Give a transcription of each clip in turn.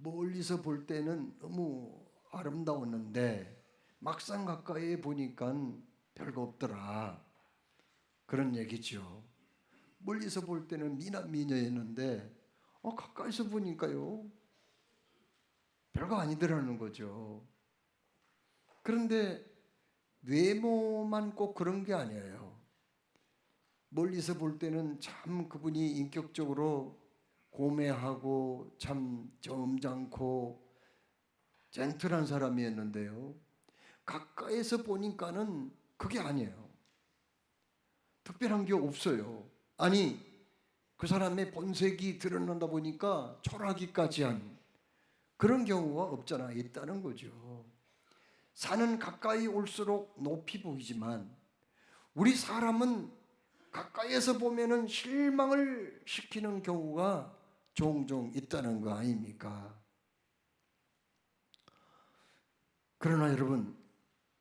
멀리서 볼 때는 너무 아름다웠는데 막상 가까이 보니까 별거 없더라, 그런 얘기죠. 멀리서 볼 때는 미남미녀였는데 가까이서 보니까요 별거 아니더라는 거죠. 그런데 외모만 꼭 그런 게 아니에요. 멀리서 볼 때는 참 그분이 인격적으로 고매하고 참 점잖고 젠틀한 사람이었는데요, 가까이서 보니까는 그게 아니에요. 특별한 게 없어요. 아니, 그 사람의 본색이 드러난다 보니까 초라하기까지 한 그런 경우가 없잖아 있다는 거죠. 산은 가까이 올수록 높이 보이지만 우리 사람은 가까이에서 보면은 실망을 시키는 경우가 종종 있다는 거 아닙니까? 그러나 여러분,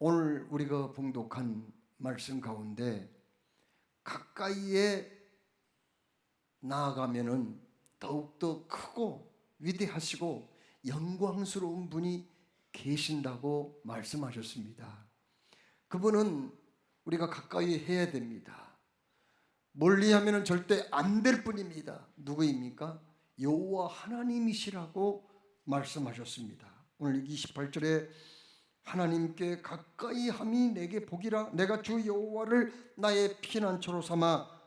오늘 우리가 봉독한 말씀 가운데 가까이에 나아가면은 더욱더 크고 위대하시고 영광스러운 분이 계신다고 말씀하셨습니다. 그분은 우리가 가까이 해야 됩니다. 멀리 하면은 절대 안 될 분입니다. 누구입니까? 여호와 하나님이시라고 말씀하셨습니다. 오늘 28절에 하나님께 가까이 함이 내게 복이라, 내가 주 여호와를 나의 피난처로 삼아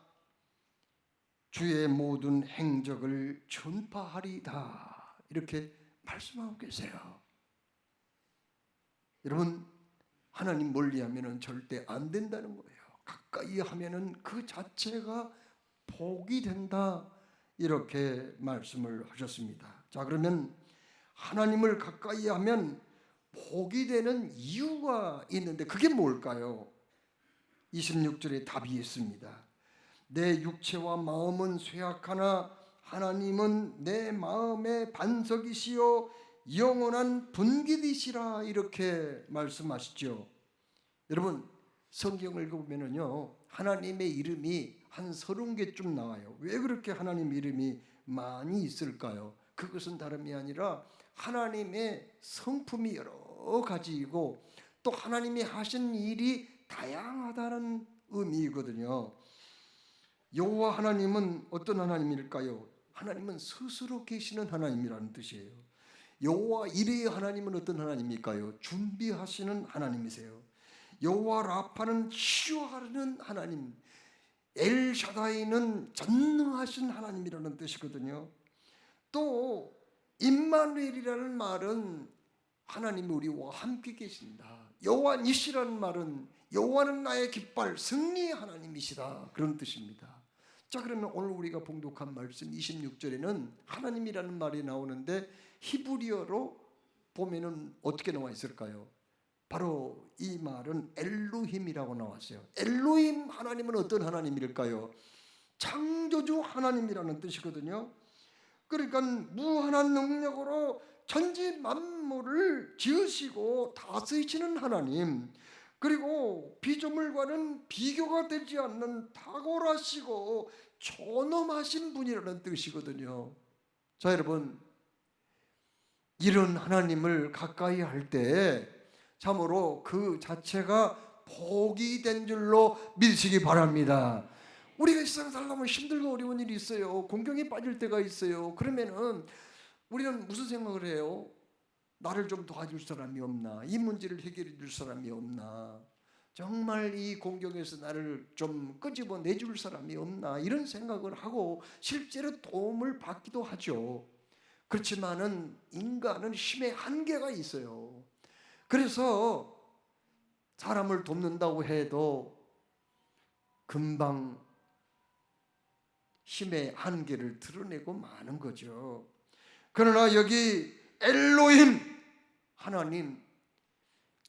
주의 모든 행적을 전파하리다, 이렇게 말씀하고 계세요. 여러분, 하나님 멀리 하면은 절대 안 된다는 거예요. 가까이 하면은 그 자체가 복이 된다, 이렇게 말씀을 하셨습니다. 자, 그러면 하나님을 가까이 하면 복이 되는 이유가 있는데 그게 뭘까요? 26절에 답이 있습니다. 내 육체와 마음은 쇠약하나 하나님은 내 마음의 반석이시요 영원한 분깃이시라, 이렇게 말씀하시죠. 여러분, 성경을 읽어보면요 하나님의 이름이 한 30개쯤 나와요. 왜 그렇게 하나님 이름이 많이 있을까요? 그것은 다름이 아니라 하나님의 성품이 여러 가지이고 또 하나님이 하신 일이 다양하다는 의미이거든요. 여호와 하나님은 어떤 하나님일까요? 하나님은 스스로 계시는 하나님이라는 뜻이에요. 여호와 이레의 하나님은 어떤 하나님일까요? 준비하시는 하나님이세요. 여호와 라파는 치유하는 하나님, 엘샤다이는 전능하신 하나님이라는 뜻이거든요. 또 임마누엘이라는 말은 하나님이 우리와 함께 계신다. 여호와 니시라는 말은 여호와는 나의 깃발, 승리의 하나님이시다, 그런 뜻입니다. 자, 그러면 오늘 우리가 봉독한 말씀 26절에는 하나님이라는 말이 나오는데 히브리어로 보면은 어떻게 나와 있을까요? 바로 이 말은 엘로힘이라고 나왔어요. 엘로힘 하나님은 어떤 하나님일까요? 창조주 하나님이라는 뜻이거든요. 그러니까 무한한 능력으로 천지 만물을 지으시고 다스리시는 하나님, 그리고 피조물과는 비교가 되지 않는 탁월하시고 존엄하신 분이라는 뜻이거든요. 자, 여러분, 이런 하나님을 가까이 할 때 참으로 그 자체가 복이 된 줄로 믿으시기 바랍니다. 우리가 이 세상 살려면 힘들고 어려운 일이 있어요. 공경에 빠질 때가 있어요. 그러면은 우리는 무슨 생각을 해요? 나를 좀 도와줄 사람이 없나? 이 문제를 해결해 줄 사람이 없나? 정말 이 공경에서 나를 좀 끄집어 내줄 사람이 없나? 이런 생각을 하고 실제로 도움을 받기도 하죠. 그렇지만은 인간은 힘의 한계가 있어요. 그래서 사람을 돕는다고 해도 금방 힘의 한계를 드러내고 마는 거죠. 그러나 여기 엘로힘 하나님,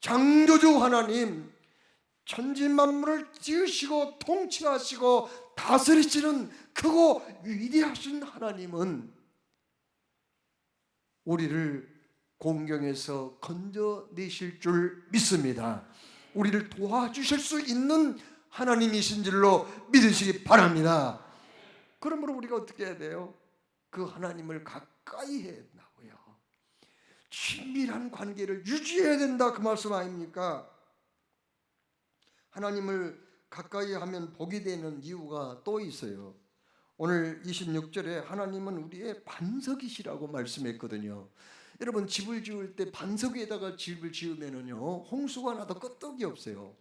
창조주 하나님, 천지 만물을 지으시고 통치하시고 다스리시는 크고 위대하신 하나님은 우리를 공경에서 건져내실 줄 믿습니다. 우리를 도와주실 수 있는 하나님이신 줄로 믿으시기 바랍니다. 그러므로 우리가 어떻게 해야 돼요? 그 하나님을 가까이 해야 된다고요. 친밀한 관계를 유지해야 된다, 그 말씀 아닙니까? 하나님을 가까이 하면 복이 되는 이유가 또 있어요. 오늘 26절에 하나님은 우리의 반석이시라고 말씀했거든요. 여러분, 집을 지을 때 반석 위에다가 집을 지으면은요, 홍수가 나도 끄떡이 없어요.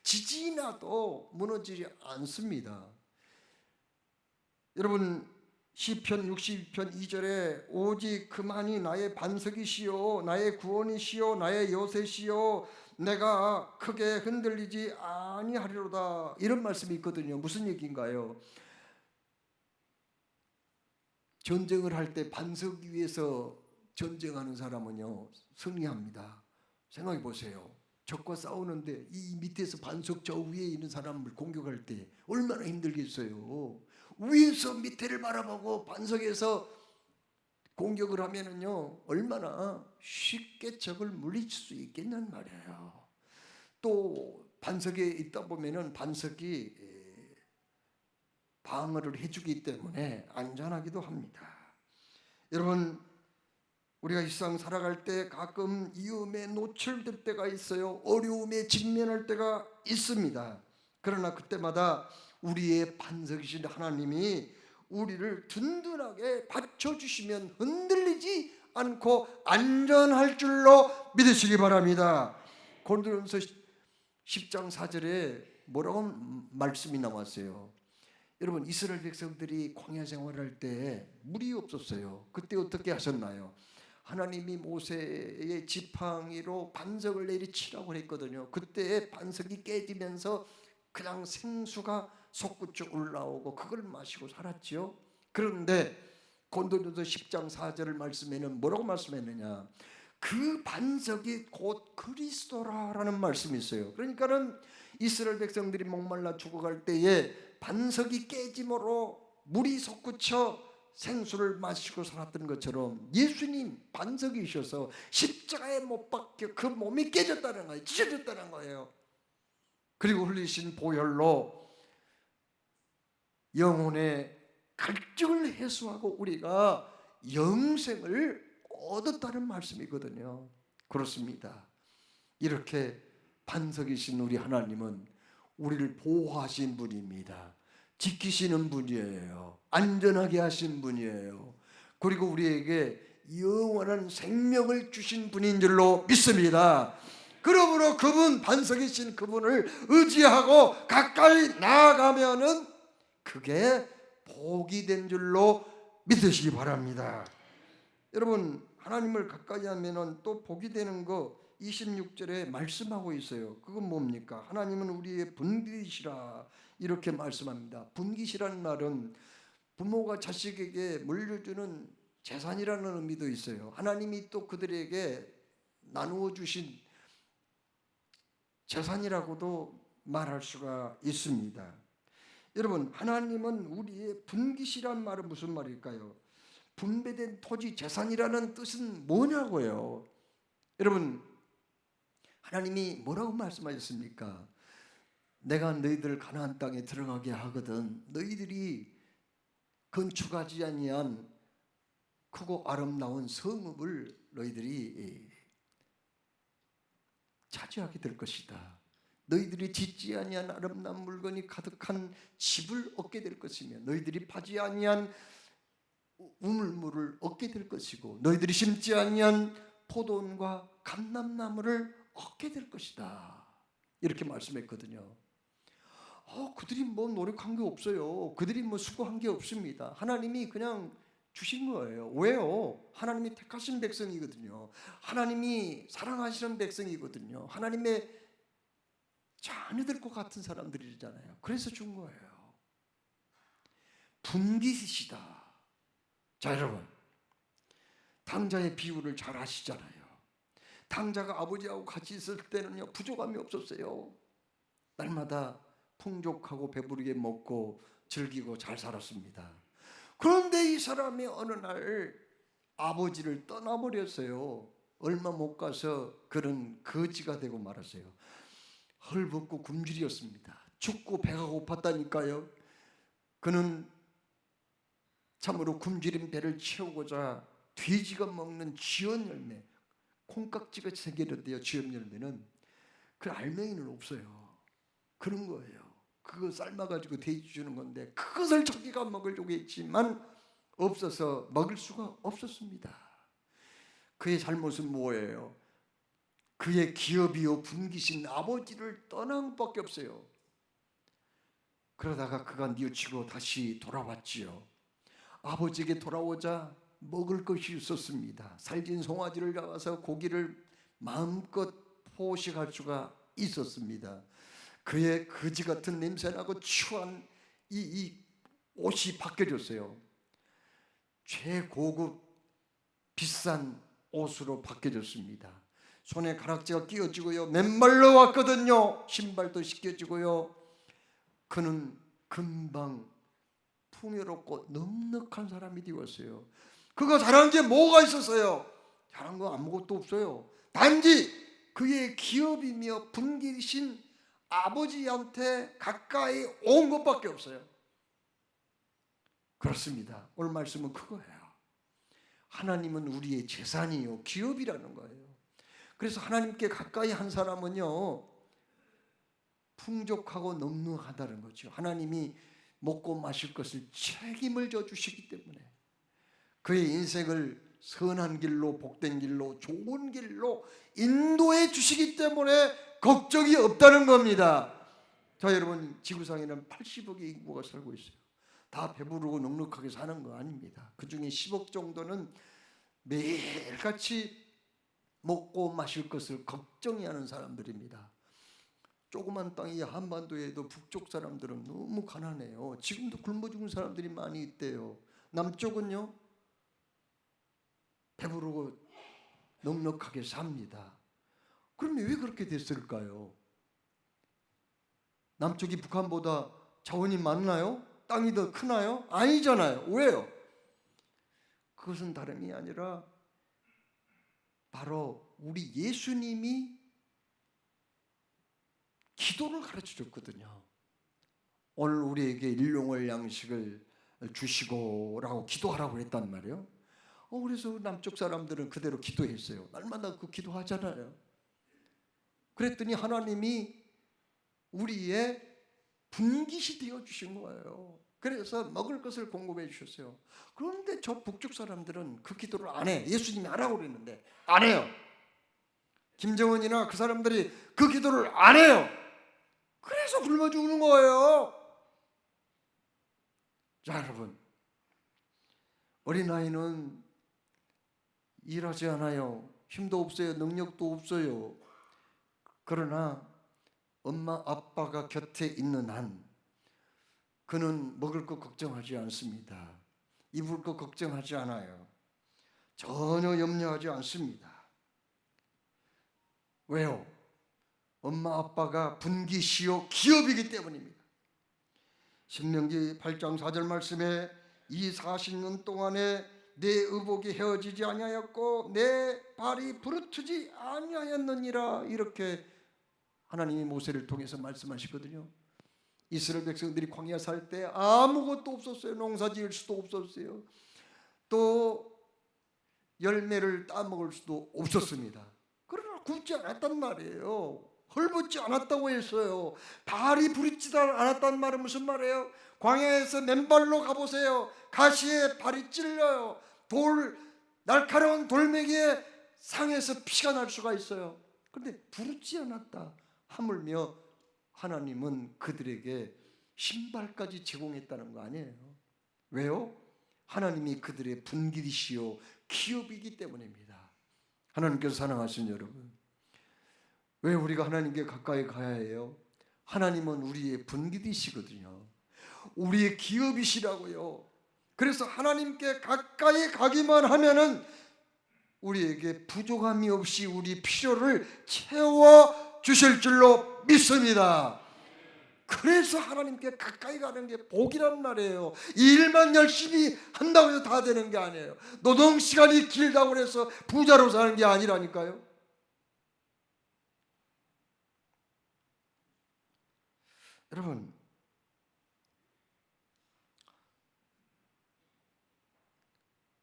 지진이 나도 무너지지 않습니다. 여러분, 시편 62편 2절에 오직 그만이 나의 반석이시요 나의 구원이시요 나의 요새시요 내가 크게 흔들리지 아니하리로다, 이런 말씀이 있거든요. 무슨 얘기인가요? 전쟁을 할 때 반석 위에서 전쟁하는 사람은요, 승리합니다. 생각해 보세요. 적과 싸우는데 이 밑에서 반석 저 위에 있는 사람을 공격할 때 얼마나 힘들겠어요. 위에서 밑에를 바라보고 반석에서 공격을 하면은요, 얼마나 쉽게 적을 물리칠 수 있겠냐는 말이에요. 또 반석에 있다 보면은 반석이 방어를 해주기 때문에 안전하기도 합니다. 여러분, 우리가 이 세상 살아갈 때 가끔 위험에 노출될 때가 있어요. 어려움에 직면할 때가 있습니다. 그러나 그때마다 우리의 반석이신 하나님이 우리를 든든하게 받쳐주시면 흔들리지 않고 안전할 줄로 믿으시기 바랍니다. 고린도전서 10장 4절에 뭐라고 말씀이 나왔어요? 여러분, 이스라엘 백성들이 광야 생활할 때 물이 없었어요. 그때 어떻게 하셨나요? 하나님이 모세의 지팡이로 반석을 내리치라고 했거든요. 그때 반석이 깨지면서 그냥 생수가 솟구쳐 올라오고 그걸 마시고 살았지요. 그런데 고린도전서 10장 4절 말씀에는 뭐라고 말씀했느냐? 그 반석이 곧 그리스도라라는 말씀이 있어요. 그러니까는 이스라엘 백성들이 목말라 죽어갈 때에 반석이 깨짐으로 물이 솟구쳐 생수를 마시고 살았던 것처럼 예수님 반석이셔서 십자가에 못 박혀 그 몸이 깨졌다는 거예요. 찢어졌다는 거예요. 그리고 흘리신 보혈로 영혼의 갈증을 해소하고 우리가 영생을 얻었다는 말씀이거든요. 그렇습니다. 이렇게 반석이신 우리 하나님은 우리를 보호하신 분입니다. 지키시는 분이에요. 안전하게 하신 분이에요. 그리고 우리에게 영원한 생명을 주신 분인 줄로 믿습니다. 그러므로 그분, 반석이신 그분을 의지하고 가까이 나아가면은 그게 복이 된 줄로 믿으시기 바랍니다. 여러분, 하나님을 가까이 하면은 또 복이 되는 거 26절에 말씀하고 있어요. 그건 뭡니까? 하나님은 우리의 분깃이라 이렇게 말씀합니다. 분깃이라는 말은 부모가 자식에게 물려주는 재산이라는 의미도 있어요. 하나님이 또 그들에게 나누어 주신 재산이라고도 말할 수가 있습니다. 여러분, 하나님은 우리의 분깃이란 말은 무슨 말일까요? 분배된 토지 재산이라는 뜻은 뭐냐고요. 여러분, 하나님이 뭐라고 말씀하셨습니까? 내가 너희들 가나안 땅에 들어가게 하거든 너희들이 건축하지 아니한 크고 아름다운 성읍을 너희들이 차지하게 될 것이다. 너희들이 짓지 아니한 아름다운 물건이 가득한 집을 얻게 될 것이며 너희들이 파지 아니한 우물물을 얻게 될 것이고 너희들이 심지 아니한 포도원과 감람나무를 얻게 될 것이다. 이렇게 말씀했거든요. 그들이 뭐 노력한 게 없어요. 그들이 뭐 수고한 게 없습니다. 하나님이 그냥 주신 거예요. 왜요? 하나님이 택하신 백성이거든요. 하나님이 사랑하시는 백성이거든요. 하나님의 자녀들 것 같은 사람들이잖아요. 그래서 준 거예요. 분깃이시다. 자, 여러분, 당자의 비유를 잘 아시잖아요. 당자가 아버지하고 같이 있을 때는요, 부족함이 없었어요. 날마다 풍족하고 배부르게 먹고 즐기고 잘 살았습니다. 그런데 이 사람이 어느 날 아버지를 떠나버렸어요. 얼마 못 가서 그런 거지가 되고 말았어요. 헐벗고 굶주렸습니다. 춥고 배가 고팠다니까요. 그는 참으로 굶주린 배를 채우고자 돼지가 먹는 지언 열매, 콩깍지가 새겨졌대요. 쥐업 열매는. 그 알맹이는 없어요. 그런 거예요. 그거 삶아가지고 돼지 주는 건데 그것을 자기가 먹으려고 했지만 없어서 먹을 수가 없었습니다. 그의 잘못은 뭐예요? 그의 기업이요 분기신 아버지를 떠난 것밖에 없어요. 그러다가 그가 뉘우치고 다시 돌아왔지요. 아버지에게 돌아오자 먹을 것이 있었습니다. 살진 송아지를 잡아서 고기를 마음껏 포식할 수가 있었습니다. 그의 거지 같은 냄새나고 추한 이 옷이 바뀌어졌어요. 최고급 비싼 옷으로 바뀌어졌습니다. 손에 가락지가 끼어지고요. 맨발로 왔거든요. 신발도 씻겨지고요. 그는 금방 풍요롭고 넉넉한 사람이 되었어요. 그가 잘한 게 뭐가 있었어요? 잘한 거 아무것도 없어요. 단지 그의 기업이며 분기신 아버지한테 가까이 온 것밖에 없어요. 그렇습니다. 오늘 말씀은 그거예요. 하나님은 우리의 재산이요 기업이라는 거예요. 그래서 하나님께 가까이 한 사람은요 풍족하고 넉넉하다는 거죠. 하나님이 먹고 마실 것을 책임을 져 주시기 때문에 그의 인생을 선한 길로 복된 길로 좋은 길로 인도해 주시기 때문에 걱정이 없다는 겁니다. 자, 여러분 지구상에는 80억의 인구가 살고 있어요. 다 배부르고 넉넉하게 사는 거 아닙니다. 그 중에 10억 정도는 매일같이 먹고 마실 것을 걱정해야 하는 사람들입니다. 조그만 땅이 한반도에도 북쪽 사람들은 너무 가난해요. 지금도 굶어 죽은 사람들이 많이 있대요. 남쪽은요 배부르고 넉넉하게 삽니다. 그러면 왜 그렇게 됐을까요? 남쪽이 북한보다 자원이 많나요? 땅이 더 크나요? 아니잖아요. 왜요? 그것은 다름이 아니라 바로 우리 예수님이 기도를 가르쳐 줬거든요. 오늘 우리에게 일용할 양식을 주시고라고 기도하라고 했단 말이에요. 그래서 남쪽 사람들은 그대로 기도했어요. 날마다 그 기도하잖아요. 그랬더니 하나님이 우리의 분깃이 되어 주신 거예요. 그래서 먹을 것을 공급해 주셨어요. 그런데 저 북쪽 사람들은 그 기도를 안 해. 예수님이 하라고 그랬는데 안 해요. 김정은이나 그 사람들이 그 기도를 안 해요. 그래서 굶어 죽는 거예요. 자, 여러분, 어린아이는 일하지 않아요. 힘도 없어요. 능력도 없어요. 그러나 엄마 아빠가 곁에 있는 한 그는 먹을 것 걱정하지 않습니다. 입을 것 걱정하지 않아요. 전혀 염려하지 않습니다. 왜요? 엄마 아빠가 분기시요 기업이기 때문입니다. 신명기 8장 4절 말씀에 이 40년 동안에 내 의복이 헤어지지 아니하였고 내 발이 부르트지 아니하였느니라 이렇게 하나님이 모세를 통해서 말씀하시거든요. 이스라엘 백성들이 광야 살 때 아무것도 없었어요. 농사 지을 수도 없었어요. 또 열매를 따먹을 수도 없었습니다. 그러나 굶지 않았단 말이에요. 헐벗지 않았다고 했어요. 발이 부르지도 않았단 말은 무슨 말이에요? 광야에서 맨발로 가보세요. 가시에 발이 찔려요. 날카로운 돌멩이에 상에서 피가 날 수가 있어요. 그런데 부르지 않았다. 하물며 하나님은 그들에게 신발까지 제공했다는 거 아니에요. 왜요? 하나님이 그들의 분깃이시요 기업이기 때문입니다. 하나님께서 사랑하신 여러분, 왜 우리가 하나님께 가까이 가야 해요? 하나님은 우리의 분깃이시거든요. 우리의 기업이시라고요. 그래서 하나님께 가까이 가기만 하면은 우리에게 부족함이 없이 우리 필요를 채워 주실 줄로 믿습니다. 그래서 하나님께 가까이 가는 게 복이란 말이에요. 이 일만 열심히 한다고 해서 다 되는 게 아니에요. 노동 시간이 길다고 해서 부자로 사는 게 아니라니까요. 여러분,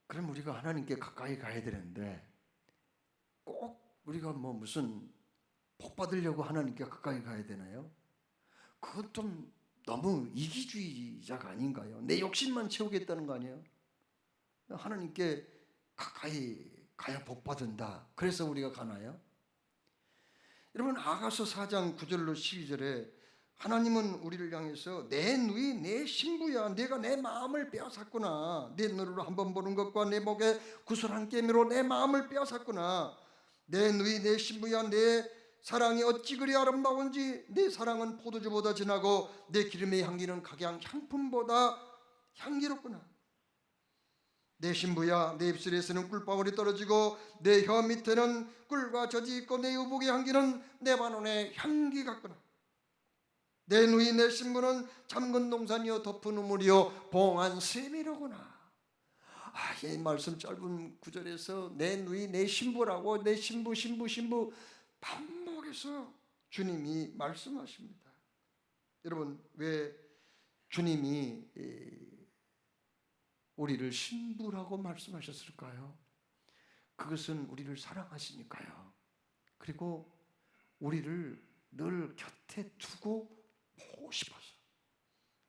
그럼 우리가 하나님께 가까이 가야 되는데 꼭 우리가 뭐 무슨 복 받으려고 하나님께 가까이 가야 되나요? 그건 좀 너무 이기주의자가 아닌가요? 내 욕심만 채우겠다는 거 아니에요? 하나님께 가까이 가야 복 받는다. 그래서 우리가 가나요? 여러분, 아가서 4장 9절로 12절에 하나님은 우리를 향해서 내 누이 내 신부야, 내가 내 마음을 빼앗았구나. 내 눈으로 한번 보는 것과 내 목에 구슬한 깨미로 내 마음을 빼앗았구나. 내 누이 내 신부야, 내 사랑이 어찌 그리 아름다운지. 내 사랑은 포도주보다 진하고 내 기름의 향기는 각양 향품보다 향기롭구나. 내 신부야, 내 입술에서는 꿀방울이 떨어지고 내 혀 밑에는 꿀과 젖이 있고 내 의복의 향기는 내 반원의 향기 같구나. 내 누이 내 신부는 잠근 동산이요 덮은 우물이요 봉한 샘이로구나. 이 말씀 짧은 구절에서 내 누이 내 신부라고 내 신부 반복해서 주님이 말씀하십니다. 여러분, 왜 주님이 우리를 신부라고 말씀하셨을까요? 그것은 우리를 사랑하시니까요. 그리고 우리를 늘 곁에 두고 보고 싶어서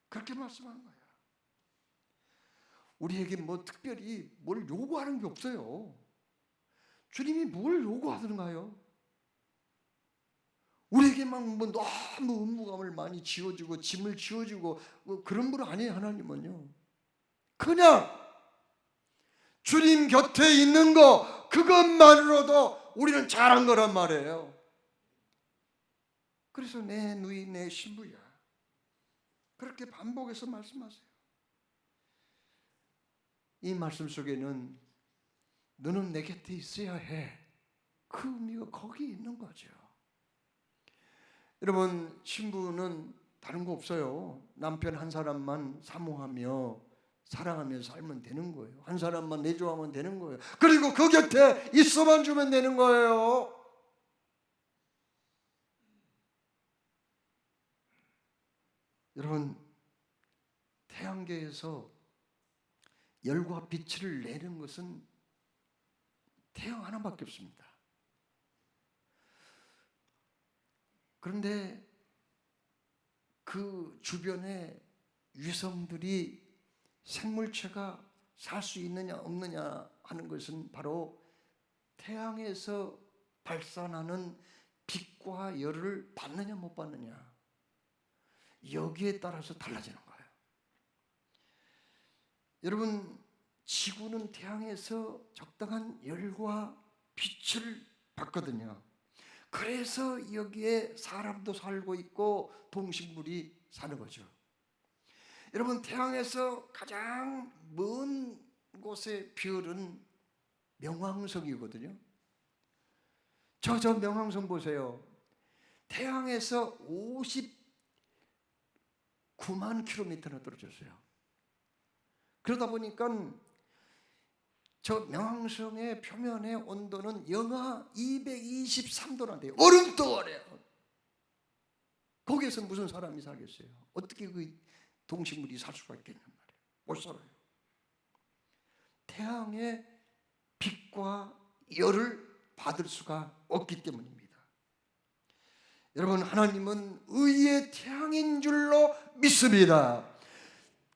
그렇게 말씀하는 거예요. 우리에게 뭐 특별히 뭘 요구하는 게 없어요. 주님이 뭘 요구하던가요? 우리에게 막 뭐 너무 의무감을 많이 지어주고 짐을 지어주고 뭐 그런 분 아니에요. 하나님은요, 그냥 주님 곁에 있는 거 그것만으로도 우리는 잘한 거란 말이에요. 그래서 내 누이 내 신부야, 그렇게 반복해서 말씀하세요. 이 말씀 속에는 너는 내 곁에 있어야 해, 그 의미가 거기 있는 거죠. 여러분, 신부는 다른 거 없어요. 남편 한 사람만 사모하며 사랑하며 살면 되는 거예요. 한 사람만 내조하면 되는 거예요. 그리고 그 곁에 있어만 주면 되는 거예요. 여러분, 태양계에서 열과 빛을 내는 것은 태양 하나밖에 없습니다. 그런데 그 주변에 위성들이 생물체가 살 수 있느냐 없느냐 하는 것은 바로 태양에서 발산하는 빛과 열을 받느냐 못 받느냐, 여기에 따라서 달라지는 거예요. 여러분, 지구는 태양에서 적당한 열과 빛을 받거든요. 그래서 여기에 사람도 살고 있고 동식물이 사는 거죠. 여러분, 태양에서 가장 먼 곳의 별은 명왕성이거든요. 저 명왕성 보세요. 태양에서 59만 킬로미터나 떨어졌어요. 그러다 보니까 저 명왕성의 표면의 온도는 영하 223도나 돼요. 얼음덩어리예요. 거기에서 무슨 사람이 살겠어요? 어떻게 그 동식물이 살 수가 있겠냔 말이에요. 못 살아요. 태양의 빛과 열을 받을 수가 없기 때문입니다. 여러분, 하나님은 의의 태양인 줄로 믿습니다.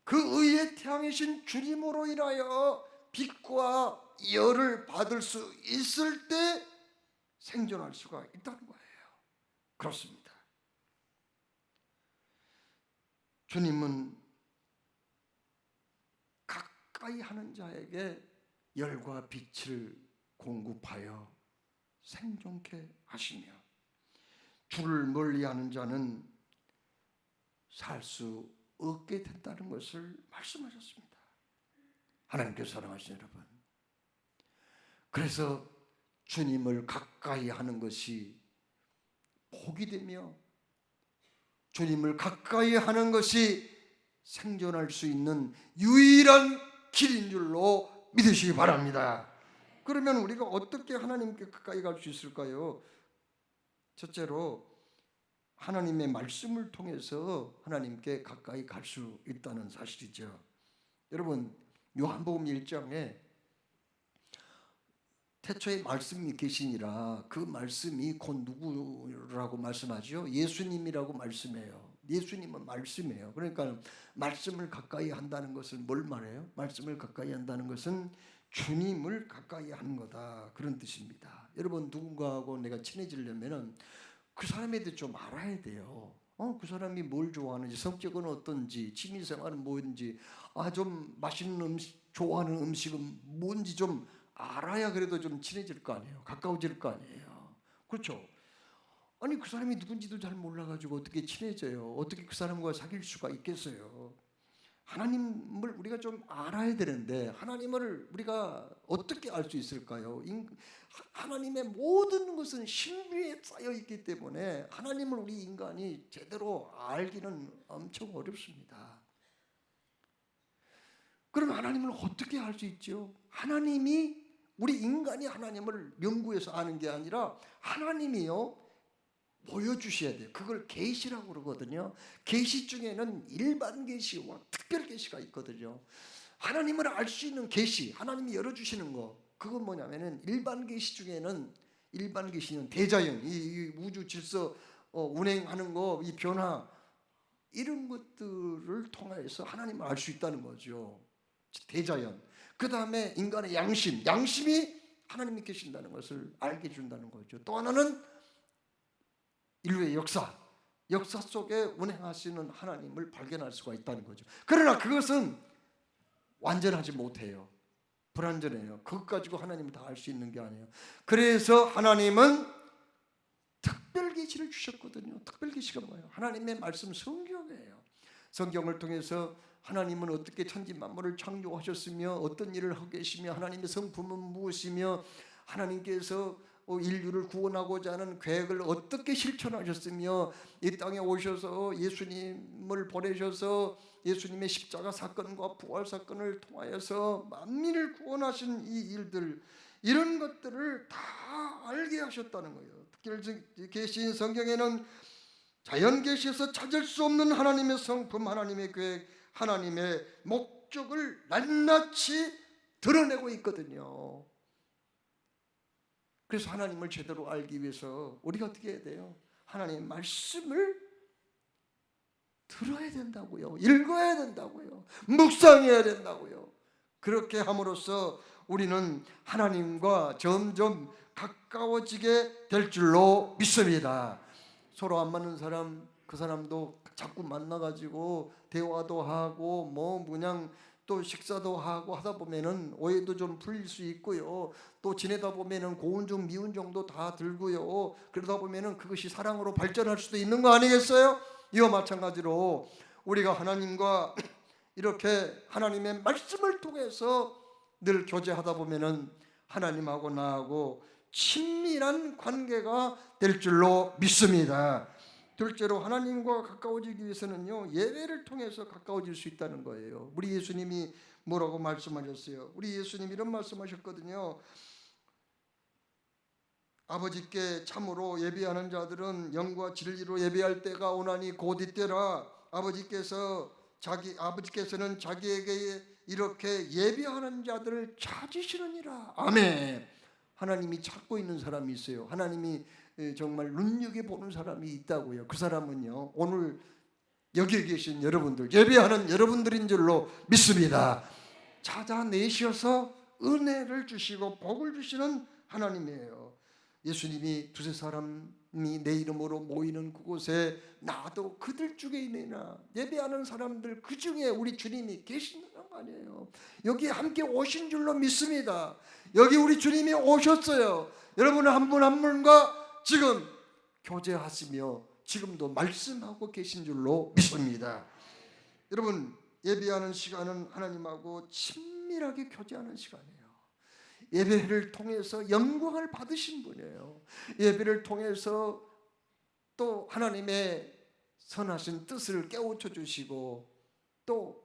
그 의의 태양이신 주님으로 인하여 빛과 열을 받을 수 있을 때 생존할 수가 있다는 거예요. 그렇습니다. 주님은 가까이 하는 자에게 열과 빛을 공급하여 생존케 하시며, 주를 멀리하는 자는 살 수 없게 된다는 것을 말씀하셨습니다. 하나님께서 사랑하시는 여러분, 그래서 주님을 가까이 하는 것이 복이 되며 주님을 가까이 하는 것이 생존할 수 있는 유일한 길인 줄로 믿으시기 바랍니다. 그러면 우리가 어떻게 하나님께 가까이 갈 수 있을까요? 첫째로 하나님의 말씀을 통해서 하나님께 가까이 갈 수 있다는 사실이죠. 여러분, 요한복음 1장에 태초에 말씀이 계시니라. 그 말씀이 곧 누구라고 말씀하죠? 예수님이라고 말씀해요. 예수님은 말씀이에요. 그러니까 말씀을 가까이 한다는 것은 뭘 말해요? 말씀을 가까이 한다는 것은 주님을 가까이 하는 거다, 그런 뜻입니다. 여러분, 누군가하고 내가 친해지려면은 그 사람에 대해 좀 알아야 돼요. 그 사람이 뭘 좋아하는지, 성격은 어떤지, 취미생활은 뭔지, 좀 맛있는 음식, 좋아하는 음식은 뭔지 좀 알아야 그래도 좀 친해질 거 아니에요. 가까워질 거 아니에요. 그렇죠? 아니, 그 사람이 누군지도 잘 몰라가지고 어떻게 친해져요? 어떻게 그 사람과 사귈 수가 있겠어요? 하나님을 우리가 좀 알아야 되는데, 하나님을 우리가 어떻게 알 수 있을까요? 하나님의 모든 것은 신비에 쌓여 있기 때문에 하나님을 우리 인간이 제대로 알기는 엄청 어렵습니다. 그럼 하나님을 어떻게 알 수 있죠? 하나님이, 우리 인간이 하나님을 연구해서 아는 게 아니라 하나님이요 보여주셔야 돼요. 그걸 계시라고 그러거든요. 계시 중에는 일반 계시와 특별 계시가 있거든요. 하나님을 알 수 있는 계시, 하나님이 열어주시는 거, 그건 뭐냐면은 일반 계시 중에는, 일반 계시는 대자연, 이 우주 질서 운행하는 거, 이 변화, 이런 것들을 통해서 하나님을 알 수 있다는 거죠. 대자연. 그 다음에 인간의 양심이 하나님이 계신다는 것을 알게 해준다는 거죠. 또 하나는 인류의 역사 속에 운행하시는 하나님을 발견할 수가 있다는 거죠. 그러나 그것은 완전하지 못해요. 불완전해요. 그것 가지고 하나님을 다 알 수 있는 게 아니에요. 그래서 하나님은 특별 계시를 주셨거든요. 특별 계시가 뭐예요? 하나님의 말씀, 성경이에요. 성경을 통해서 하나님은 어떻게 천지 만물을 창조하셨으며 어떤 일을 하고 계시며 하나님의 성품은 무엇이며 하나님께서 인류를 구원하고자 하는 계획을 어떻게 실천하셨으며 이 땅에 오셔서 예수님을 보내셔서 예수님의 십자가 사건과 부활 사건을 통하여서 만민을 구원하신 이 일들, 이런 것들을 다 알게 하셨다는 거예요. 특히 계신 성경에는 자연 계시에서 찾을 수 없는 하나님의 성품, 하나님의 계획, 하나님의 목적을 낱낱이 드러내고 있거든요. 그래서 하나님을 제대로 알기 위해서 우리가 어떻게 해야 돼요? 하나님의 말씀을 들어야 된다고요. 읽어야 된다고요. 묵상해야 된다고요. 그렇게 함으로써 우리는 하나님과 점점 가까워지게 될 줄로 믿습니다. 서로 안 맞는 사람, 그 사람도 자꾸 만나가지고 대화도 하고 그냥 또 식사도 하고 하다 보면은 오해도 좀 풀릴 수 있고요. 또 지내다 보면은 고운 중 미운 정도 다 들고요. 그러다 보면은 그것이 사랑으로 발전할 수도 있는 거 아니겠어요? 이와 마찬가지로 우리가 하나님과 이렇게 하나님의 말씀을 통해서 늘 교제하다 보면은 하나님하고 나하고 친밀한 관계가 될 줄로 믿습니다. 둘째로 하나님과 가까워지기 위해서는요, 예배를 통해서 가까워질 수 있다는 거예요. 우리 예수님이 뭐라고 말씀하셨어요? 우리 예수님이 이런 말씀하셨거든요. 아버지께 참으로 예배하는 자들은 영과 진리로 예배할 때가 오나니 곧 이때라. 아버지께서는 자기에게 이렇게 예배하는 자들을 찾으시느니라. 아멘. 하나님이 찾고 있는 사람이 있어요. 하나님이 정말 눈여겨보는 사람이 있다고요. 그 사람은요, 오늘 여기 계신 여러분들, 예배하는 여러분들인 줄로 믿습니다. 찾아내셔서 은혜를 주시고 복을 주시는 하나님이에요. 예수님이 두세 사람이 내 이름으로 모이는 그곳에 나도 그들 중에 있느냐. 예배하는 사람들 그 중에 우리 주님이 계신다는 거 아니에요. 여기 함께 오신 줄로 믿습니다. 여기 우리 주님이 오셨어요. 여러분 한 분 한 분과 지금 교제하시며 지금도 말씀하고 계신 줄로 믿습니다. 여러분, 예배하는 시간은 하나님하고 친밀하게 교제하는 시간이에요. 예배를 통해서 영광을 받으신 분이에요. 예배를 통해서 또 하나님의 선하신 뜻을 깨우쳐 주시고 또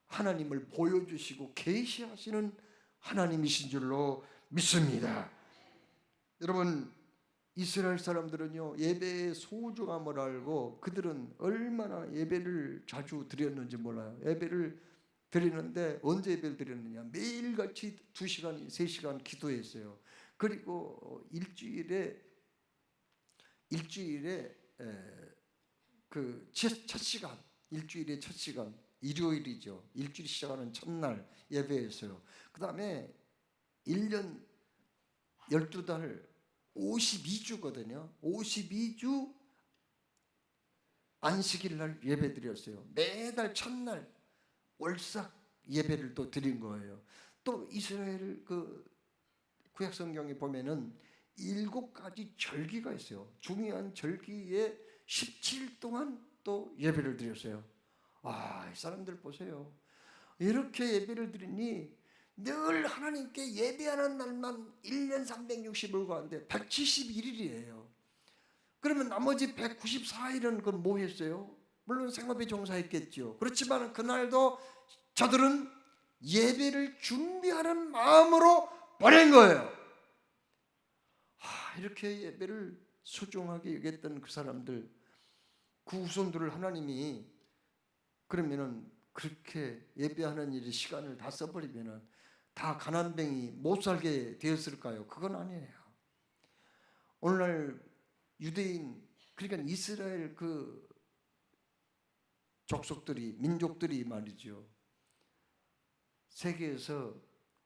하나님을 보여주시고 계시하시는 하나님이신 줄로 믿습니다. 여러분, 이스라엘 사람들은요, 예배의 소중함을 알고 그들은 얼마나 예배를 자주 드렸는지 몰라요. 예배를 드리는데 언제 예배를 드렸느냐? 매일같이 2시간, 3시간 기도했어요. 그리고 일주일에 그 첫 시간, 일주일에 첫 시간, 일요일이죠. 일주일 시작하는 첫날 예배했어요. 그 다음에 1년 12달 52주거든요. 52주 안식일 날 예배 드렸어요. 매달 첫날 월삭 예배를 또 드린 거예요. 또 이스라엘 그 구약 성경에 보면은 7가지 절기가 있어요. 중요한 절기에 17일 동안 또 예배를 드렸어요. 이 사람들 보세요. 이렇게 예배를 드리니 늘 하나님께 예배하는 날만 1년 360일 가운데 171일이에요. 그러면 나머지 194일은 그건 뭐 했어요? 물론 생업에 종사했겠죠. 그렇지만 그날도 저들은 예배를 준비하는 마음으로 보낸 거예요. 이렇게 예배를 소중하게 여겼던 그 사람들, 그 후손들을 하나님이 그러면은 그렇게 예배하는 일에 시간을 다 써버리면은 다 가난뱅이 못 살게 되었을까요? 그건 아니에요. 오늘날 유대인, 그러니까 이스라엘 그 족속들이, 민족들이 말이죠, 세계에서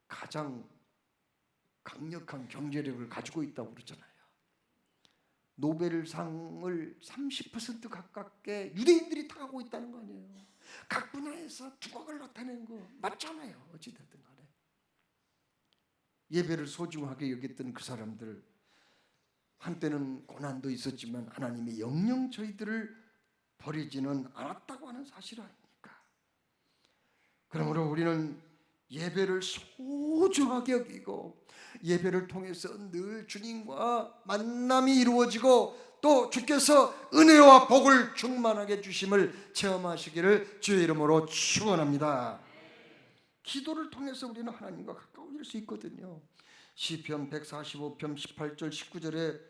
가장 강력한 경제력을 가지고 있다고 그러잖아요. 노벨상을 30% 가깝게 유대인들이 타고 있다는 거 아니에요. 각 분야에서 두각을 나타내는 거 맞잖아요. 어찌됐든 간에 예배를 소중하게 여겼던 그 사람들, 한때는 고난도 있었지만 하나님이 영영 저희들을 버리지는 않았다고 하는 사실 아닙니까? 그러므로 우리는 예배를 소중하게 여기고 예배를 통해서 늘 주님과 만남이 이루어지고 또 주께서 은혜와 복을 충만하게 주심을 체험하시기를 주의 이름으로 축원합니다. 기도를 통해서 우리는 하나님과 가까워질 수 있거든요. 시편 145편 18절 19절에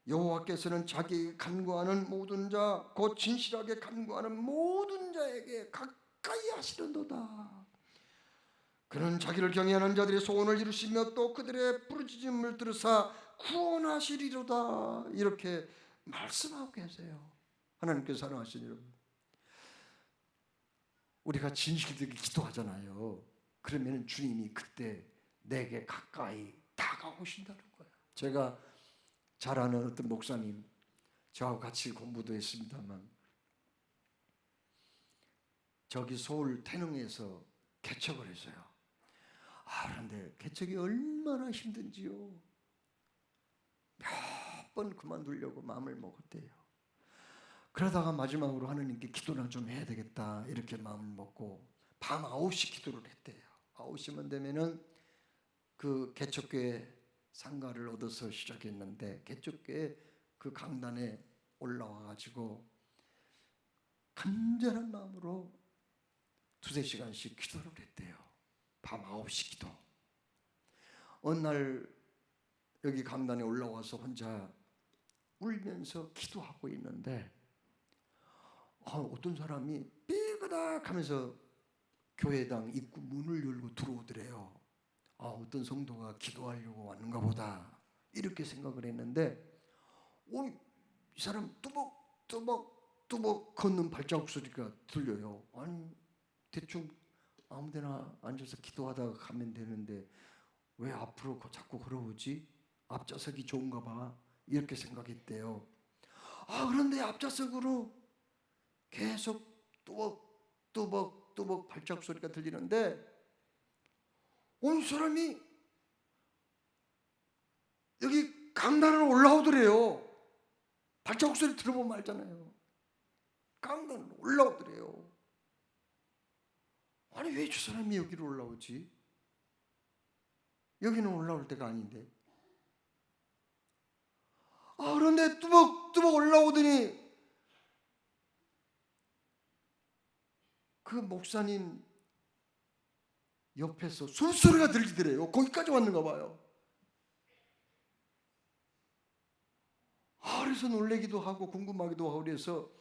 여호와께서는 자기 간구하는 모든 자 곧 진실하게 간구하는 모든 자에게 가까이 하시는도다. 그는 자기를 경외하는 자들의 소원을 이루시며 또 그들의 부르짖음을 들으사 구원하시리로다. 이렇게 말씀하고 계세요. 하나님께서 사랑하시는 여러분, 우리가 진실되게 기도하잖아요. 그러면 주님이 그때 내게 가까이 다가오신다는 거예요. 제가 잘 아는 어떤 목사님, 저하고 같이 공부도 했습니다만, 저기 서울 태릉에서 개척을 했어요. 그런데 개척이 얼마나 힘든지요. 몇 번 그만두려고 마음을 먹었대요. 그러다가 마지막으로 하나님께 기도나 좀 해야 되겠다 이렇게 마음을 먹고 밤 9시 기도를 했대요. 9시만 되면은 그 개척교회 상가를 얻어서 시작했는데 개척교회 그 강단에 올라와 가지고 간절한 마음으로 2-3시간씩 기도를 했대요. 밤 9시 기도. 어느 날 여기 강단에 올라와서 혼자 울면서 기도하고 있는데 어떤 사람이 삐그닥 하면서 교회당 입구 문을 열고 들어오더래요. 어떤 성도가 기도하려고 왔는가 보다 이렇게 생각을 했는데 이 사람 뚜벅뚜벅 걷는 발자국 소리가 들려요. 아니 대충 아무데나 앉아서 기도하다가 가면 되는데 왜 앞으로 자꾸 걸어오지? 앞좌석이 좋은가 봐 이렇게 생각했대요. 그런데 앞좌석으로 계속 뚜벅뚜벅 발자국 소리가 들리는데 온 사람이 여기 강단으로 올라오더래요. 발자국 소리 들어보면 알잖아요. 강단으로 올라오더래요. 아니 왜 저 사람이 여기로 올라오지? 여기는 올라올 때가 아닌데. 그런데 뚜벅뚜벅 올라오더니 그 목사님 옆에서 숨소리가 들리더래요. 거기까지 왔는가 봐요. 그래서 놀래기도 하고 궁금하기도 하고 그래서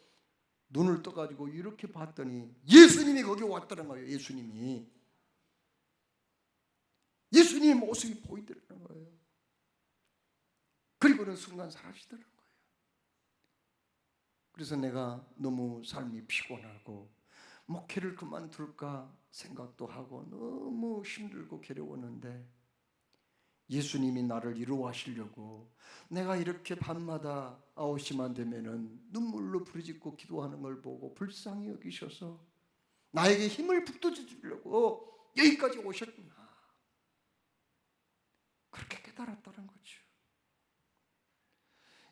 눈을 떠가지고 이렇게 봤더니 예수님이 거기 왔다는 거예요. 예수님의 모습이 보이더라는 거예요. 그리고는 순간 사라지더라는 거예요. 그래서 내가 너무 삶이 피곤하고 목회를 그만둘까 생각도 하고 너무 힘들고 괴로웠는데 예수님이 나를 이루어하시려고 내가 이렇게 밤마다 9시만 되면은 눈물로 부르짖고 기도하는 걸 보고 불쌍히 여기셔서 나에게 힘을 북돋워주려고 여기까지 오셨구나. 그렇게 깨달았다는 거죠.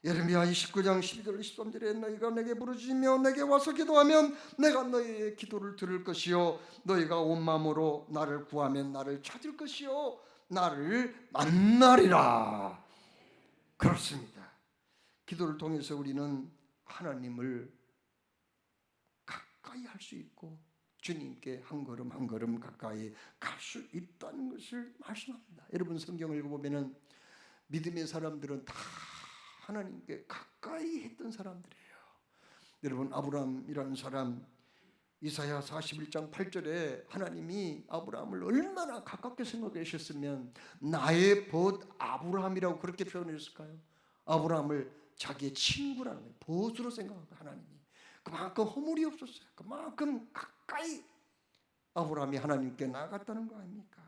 예레미야 29장 12절 13절에 너희가 내게 부르짖으며 내게 와서 기도하면 내가 너희의 기도를 들을 것이요 너희가 온 마음으로 나를 구하면 나를 찾을 것이요 나를 만나리라. 그렇습니다. 기도를 통해서 우리는 하나님을 가까이 할 수 있고 주님께 한 걸음 한 걸음 가까이 갈 수 있다는 것을 말씀합니다. 여러분 성경을 읽어보면 믿음의 사람들은 다 하나님께 가까이 했던 사람들이에요. 여러분 아브라함이라는 사람 이사야 41장 8절에 하나님이 아브라함을 얼마나 가깝게 생각하셨으면 나의 벗 아브라함이라고 그렇게 표현했을까요? 아브라함을 자기의 친구라는 거예요. 벗으로 생각하고 하나님이 그만큼 허물이 없었어요. 그만큼 가까이 아브라함이 하나님께 나아갔다는 거 아닙니까?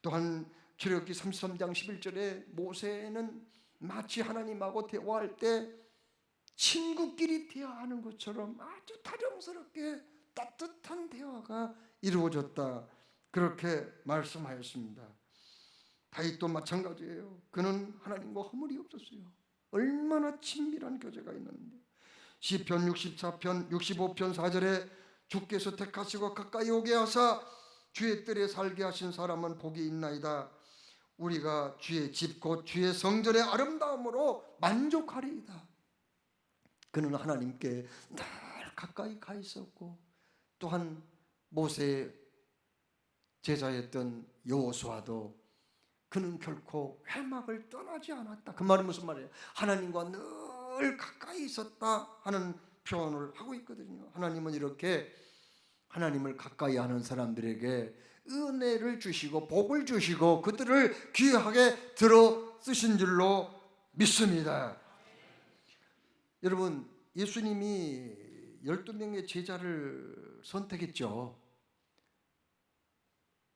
또한 출애굽기 33장 11절에 모세는 마치 하나님하고 대화할 때 친구끼리 대화하는 것처럼 아주 다정스럽게 따뜻한 대화가 이루어졌다. 그렇게 말씀하였습니다. 다윗도 마찬가지예요. 그는 하나님과 허물이 없었어요. 얼마나 친밀한 교제가 있는데 시편 64편 65편 4절에 주께서 택하시고 가까이 오게 하사 주의 뜰에 살게 하신 사람은 복이 있나이다. 우리가 주의 집 곧 주의 성전의 아름다움으로 만족하리이다. 그는 하나님께 늘 가까이 가 있었고 또한 모세의 제자였던 여호수아도 그는 결코 회막을 떠나지 않았다. 그 말은 무슨 말이에요? 하나님과 늘 가까이 있었다 하는 표현을 하고 있거든요. 하나님은 이렇게 하나님을 가까이 하는 사람들에게 은혜를 주시고 복을 주시고 그들을 귀하게 들어 쓰신 줄로 믿습니다. 여러분 예수님이 12명의 제자를 선택했죠.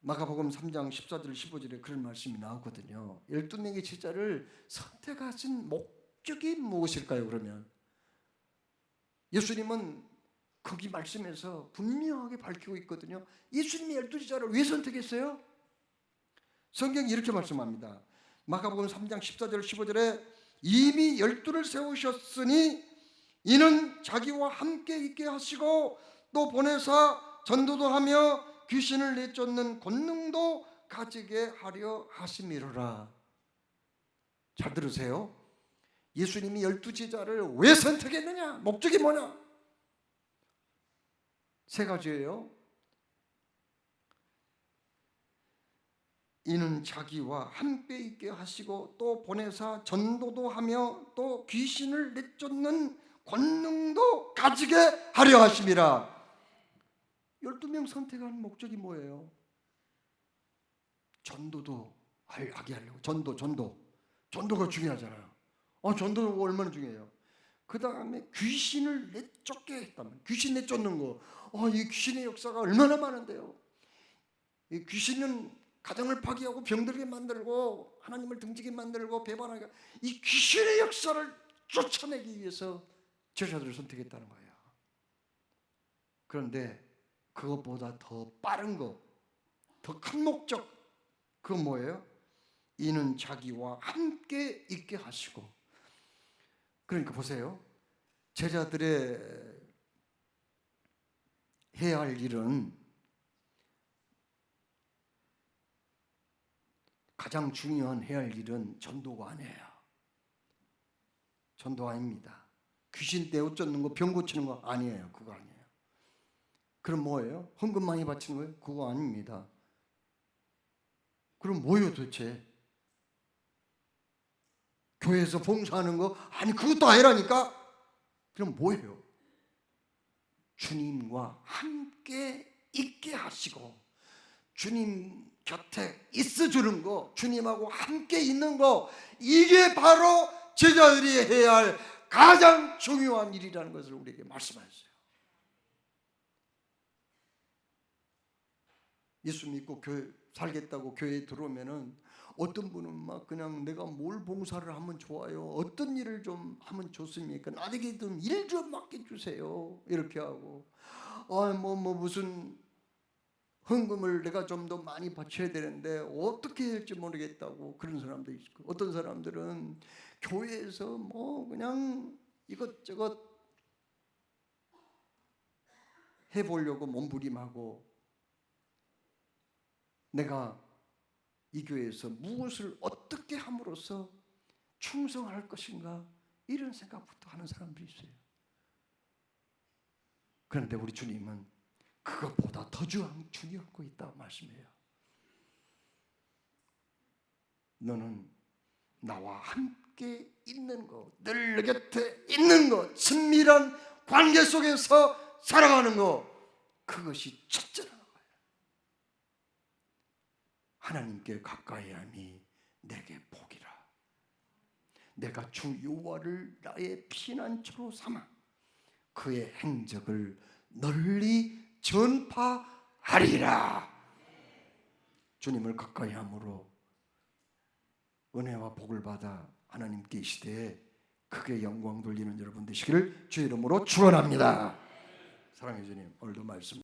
마가복음 3장 14절 15절에 그런 말씀이 나오거든요. 12명의 제자를 선택하신 목적이 무엇일까요? 그러면 예수님은 거기 말씀에서 분명하게 밝히고 있거든요. 예수님이 12제자를 왜 선택했어요? 성경이 이렇게 말씀합니다. 마가복음 3장 14절 15절에 이미 12를 세우셨으니 이는 자기와 함께 있게 하시고 또 보내사 전도도 하며 귀신을 내쫓는 권능도 가지게 하려 하심이로라. 잘 들으세요. 예수님이 12제자를 왜 선택했느냐? 목적이 뭐냐? 세 가지예요. 이는 자기와 함께 있게 하시고 또 보내사 전도도 하며 또 귀신을 내쫓는 권능도 가지게 하려 하심이라. 12명 선택한 목적이 뭐예요? 전도도 하게 하려고. 전도가 중요하잖아요. 전도가 얼마나 중요해요. 그 다음에 귀신을 내쫓게 했다면 귀신 내쫓는 거. 이 귀신의 역사가 얼마나 많은데요. 이 귀신은 가정을 파괴하고 병들게 만들고 하나님을 등지게 만들고 배반하게, 이 귀신의 역사를 쫓아내기 위해서 제자들을 선택했다는 거예요. 그런데 그것보다 더 빠른 거, 더 큰 목적, 그건 뭐예요? 이는 자기와 함께 있게 하시고. 그러니까 보세요. 제자들의 해야 할 일은 가장 중요한 해야 할 일은 전도가 아니에요. 전도 아닙니다. 귀신 떼어쫓는 거, 병 고치는 거 아니에요. 그거 아니에요. 그럼 뭐예요? 헌금 많이 바치는 거예요? 그거 아닙니다. 그럼 뭐예요 도대체? 교회에서 봉사하는 거? 아니 그것도 아니라니까? 그럼 뭐예요? 주님과 함께 있게 하시고 주님 곁에 있어주는 거, 주님하고 함께 있는 거, 이게 바로 제자들이 해야 할 가장 중요한 일이라는 것을 우리에게 말씀하셨어요. 예수 믿고 교회 살겠다고 교회에 들어오면은 어떤 분은 막 그냥 내가 뭘 봉사를 하면 좋아요, 어떤 일을 좀 하면 좋습니까, 나에게 좀 일 좀 맡겨주세요, 이렇게 하고 무슨 헌금을 내가 좀 더 많이 바쳐야 되는데 어떻게 할지 모르겠다고 그런 사람도 있고, 어떤 사람들은 교회에서 뭐 그냥 이것저것 해보려고 몸부림하고 내가 이 교회에서 무엇을 어떻게 함으로써 충성할 것인가, 이런 생각부터 하는 사람들이 있어요. 그런데 우리 주님은 그것보다 더 중요한 거 있다고 말씀해요. 너는 나와 함께 있는 거, 늘 내 곁에 있는 거, 친밀한 관계 속에서 살아가는 거, 그것이 첫째라는 거예요. 하나님께 가까이함이 내게 복이라. 내가 주 여호와를 나의 피난처로 삼아 그의 행적을 널리 전파하리라. 주님을 가까이함으로 은혜와 복을 받아 하나님께 이 시대에 크게 영광 돌리는 여러분 되시기를 주의 이름으로 축원합니다. 사랑해 주님, 오늘도 말씀